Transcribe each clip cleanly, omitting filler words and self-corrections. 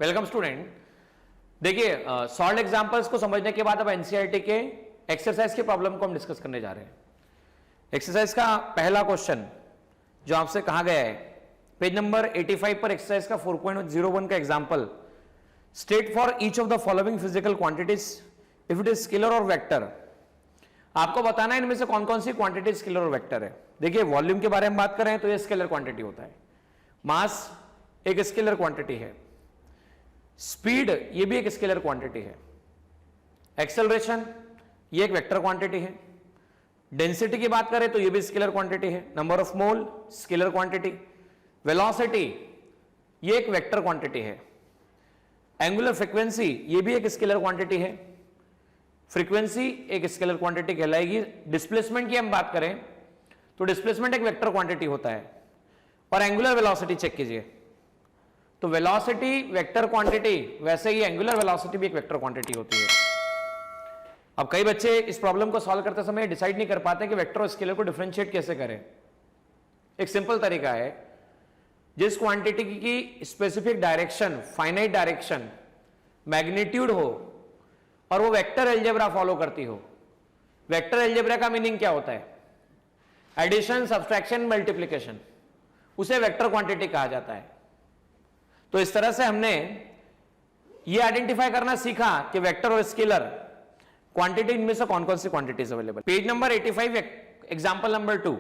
Welcome student. देखिए solve examples को समझने के बाद अब एनसीईआरटी के एक्सरसाइज के प्रॉब्लम को हम डिस्कस करने जा रहे हैं। एक्सरसाइज का पहला क्वेश्चन जो आपसे कहा गया है पेज नंबर 85 पर एक्सरसाइज का 4.01 का example, state for each of the following physical quantities if it is scalar और वेक्टर। आपको बताना है इनमें से कौन कौन सी क्वांटिटी स्केलर और वेक्टर है। देखिए वॉल्यूम के बारे में बात करें तो ये स्केलर क्वांटिटी होता है, मास एक स्केलर क्वांटिटी है, स्पीड ये भी एक स्केलर क्वांटिटी है, एक्सेलरेशन ये एक वेक्टर क्वांटिटी है, डेंसिटी की बात करें तो ये भी स्केलर क्वांटिटी है, number of mole scalar quantity, velocity ये एक वेक्टर क्वांटिटी है, एंगुलर फ्रीक्वेंसी ये भी एक स्केलर क्वांटिटी है, फ्रीक्वेंसी एक स्केलर क्वांटिटी कहलाएगी। डिस्प्लेसमेंट की हम बात करें तो डिस्प्लेसमेंट एक वेक्टर क्वांटिटी होता है, और एंगुलर वेलोसिटी चेक कीजिए तो वेलोसिटी वेक्टर क्वांटिटी, वैसे ही एंगुलर वेलोसिटी भी एक वेक्टर क्वांटिटी होती है। अब कई बच्चे इस प्रॉब्लम को सॉल्व करते समय डिसाइड नहीं कर पाते कि वेक्टर और स्केलर को डिफरेंशिएट कैसे करें। एक सिंपल तरीका है, जिस क्वांटिटी की specific direction finite direction magnitude हो और वो वेक्टर अलजेब्रा फॉलो करती हो। वेक्टर अलजेब्रा का मीनिंग क्या होता है? एडिशन, सब्सट्रैक्शन, मल्टीप्लिकेशन, उसे वेक्टर क्वांटिटी कहा जाता है। तो इस तरह से हमने ये आइडेंटिफाई करना सीखा कि वेक्टर और स्केलर क्वांटिटी इनमें से कौन कौन सी quantities available. Page number 85 example number 2,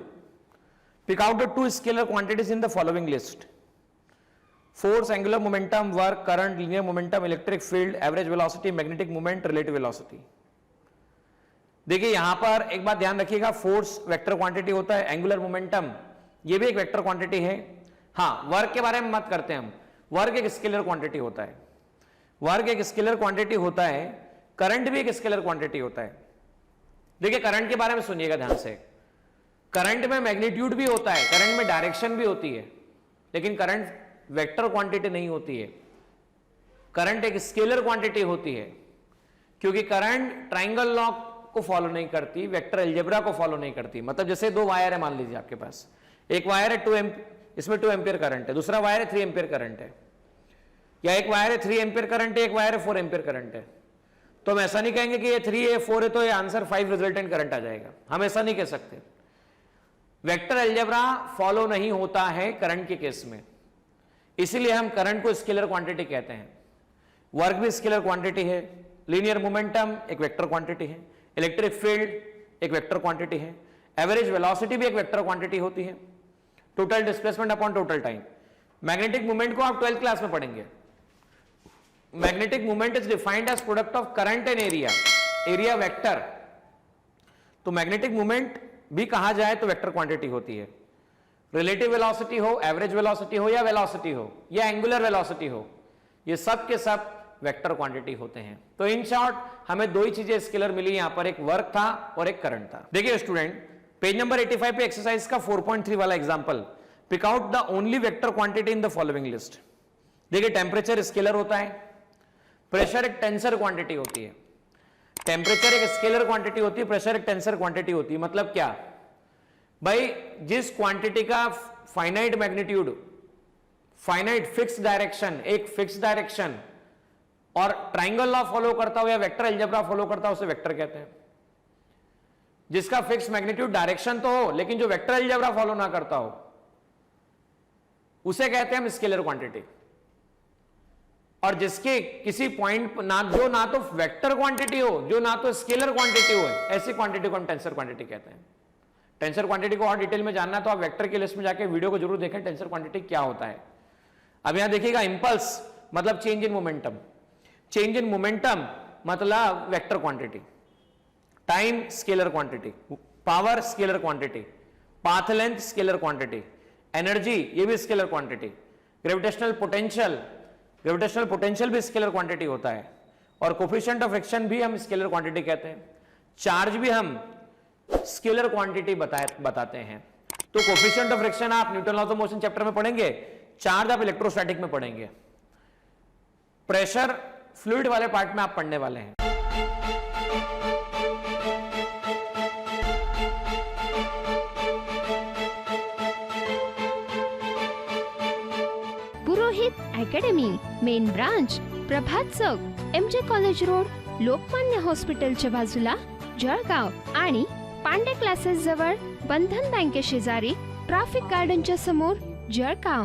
pick out the two scalar quantities in the following list. Force, angular momentum, work, current, linear momentum, electric field, average velocity, magnetic moment, relative velocity. देखिए यहां पर एक बात ध्यान रखिएगा, force vector quantity होता है, angular momentum ये भी एक वेक्टर क्वांटिटी है। हाँ, वर्क के बारे में बात करते हैं हम, वर्क एक स्केलर क्वांटिटी होता है, वर्क एक स्केलर क्वांटिटी होता है, करंट भी एक स्केलर क्वांटिटी होता है। देखिए करंट के बारे में सुनिएगा ध्यान से, करंट में मैग्नीट्यूड भी होता है, करंट में डायरेक्शन भी होती है, लेकिन करंट वेक्टर क्वांटिटी नहीं होती है। करंट एक स्केलर क्वांटिटी होती है, क्योंकि करंट ट्रायंगल लॉ को फॉलो नहीं करती, वेक्टर अलजेब्रा को फॉलो नहीं करती। मतलब जैसे दो वायर है, मान लीजिए आपके पास एक वायर है इसमें 2 एम्पियर करंट है, दूसरा वायर है 3 एम्पियर करंट है, या एक वायर है 3 एम्पियर करंट है, एक वायर है 4 एम्पियर करंट है। तो हम ऐसा नहीं कहेंगे कि ये 3 है 4 है तो ये आंसर 5 रिजल्टेंट करंट आ जाएगा, हम ऐसा नहीं कह सकते। वेक्टर अलजेब्रा फॉलो नहीं होता है करंट के केस में, इसीलिए हम करंट को स्केलर क्वांटिटी कहते हैं। वर्क भी स्केलर क्वांटिटी है, लीनियर मोमेंटम एक वेक्टर क्वांटिटी है, इलेक्ट्रिक फील्ड एक वेक्टर क्वांटिटी है, एवरेज वेलोसिटी भी एक वेक्टर क्वांटिटी होती है, total displacement upon total time. Magnetic movement को आप 12th क्लास में पढ़ेंगे। Magnetic movement is defined as product of current and area, area vector. तो मैग्नेटिक मूवमेंट भी कहा जाए तो वेक्टर क्वांटिटी होती है। रिलेटिव वेलोसिटी हो, एवरेज वेलोसिटी हो, या वेलोसिटी हो, या एंगुलर वेलोसिटी हो, ये सब के सब वेक्टर क्वांटिटी होते हैं। तो इन शॉर्ट हमें दो ही चीजें स्केलर मिली यहां पर, एक वर्क था और एक करंट था। देखिए स्टूडेंट, पेज नंबर 85 पे एक्सरसाइज का 4.3 वाला example, pick out the only vector quantity in the following list. देखिए टेम्परेचर स्केलर होता है, प्रेशर एक टेंसर क्वांटिटी होती है। टेम्परेचर एक स्केलर क्वांटिटी होती है, प्रेशर एक टेंसर क्वांटिटी होती है। मतलब क्या भाई, जिस क्वांटिटी का finite magnitude, finite fix direction, एक फिक्स डायरेक्शन और ट्राइंगल लॉ फॉलो करता हो या वेक्टर अलजेब्रा फॉलो करता हो उसे वेक्टर कहते हैं। जिसका फिक्स मैग्नीट्यूड डायरेक्शन तो हो लेकिन जो वेक्टर अलजेब्रा फॉलो ना करता हो उसे कहते हैं हम स्केलर क्वांटिटी। और जिसके किसी पॉइंट जो ना तो वेक्टर क्वांटिटी हो, जो ना तो स्केलर क्वांटिटी हो, ऐसी क्वांटिटी को हम टेंसर क्वांटिटी कहते हैं। टेंसर क्वांटिटी को और डिटेल में जानना तो आप वेक्टर की लिस्ट में जाके वीडियो को जरूर देखें, टेंसर क्वांटिटी क्या होता है। अब यहां देखिएगा, इंपल्स मतलब change in momentum, change in momentum मतलब vector quantity, time scalar quantity, power scalar quantity, path length scalar quantity, energy ये भी स्केलर क्वांटिटी, ग्रेविटेशनल पोटेंशियल भी स्केलर क्वांटिटी होता है, और कोफिशिएंट ऑफ फ्रिक्शन भी हम स्केलर क्वांटिटी कहते हैं। चार्ज भी हम स्केलर क्वांटिटी बताते हैं। तो कोफिशिएंट ऑफ फ्रिक्शन आप Newton law of motion chapter में पढ़ेंगे, चार्ज आप इलेक्ट्रोस्टैटिक में पढ़ेंगे, प्रेशर फ्लूइड वाले पार्ट में आप पढ़ने वाले हैं। पुरोहित अकॅडमी, मेन ब्रांच, प्रभात चौक, MJ कॉलेज रोड, लोकमान्य हॉस्पिटलच्या बाजूला, जळगाव आणि पांडे क्लासेस जवळ, बंधन बँके शेजारी, ट्रॅफिक गार्डनच्या समोर, जळगाव.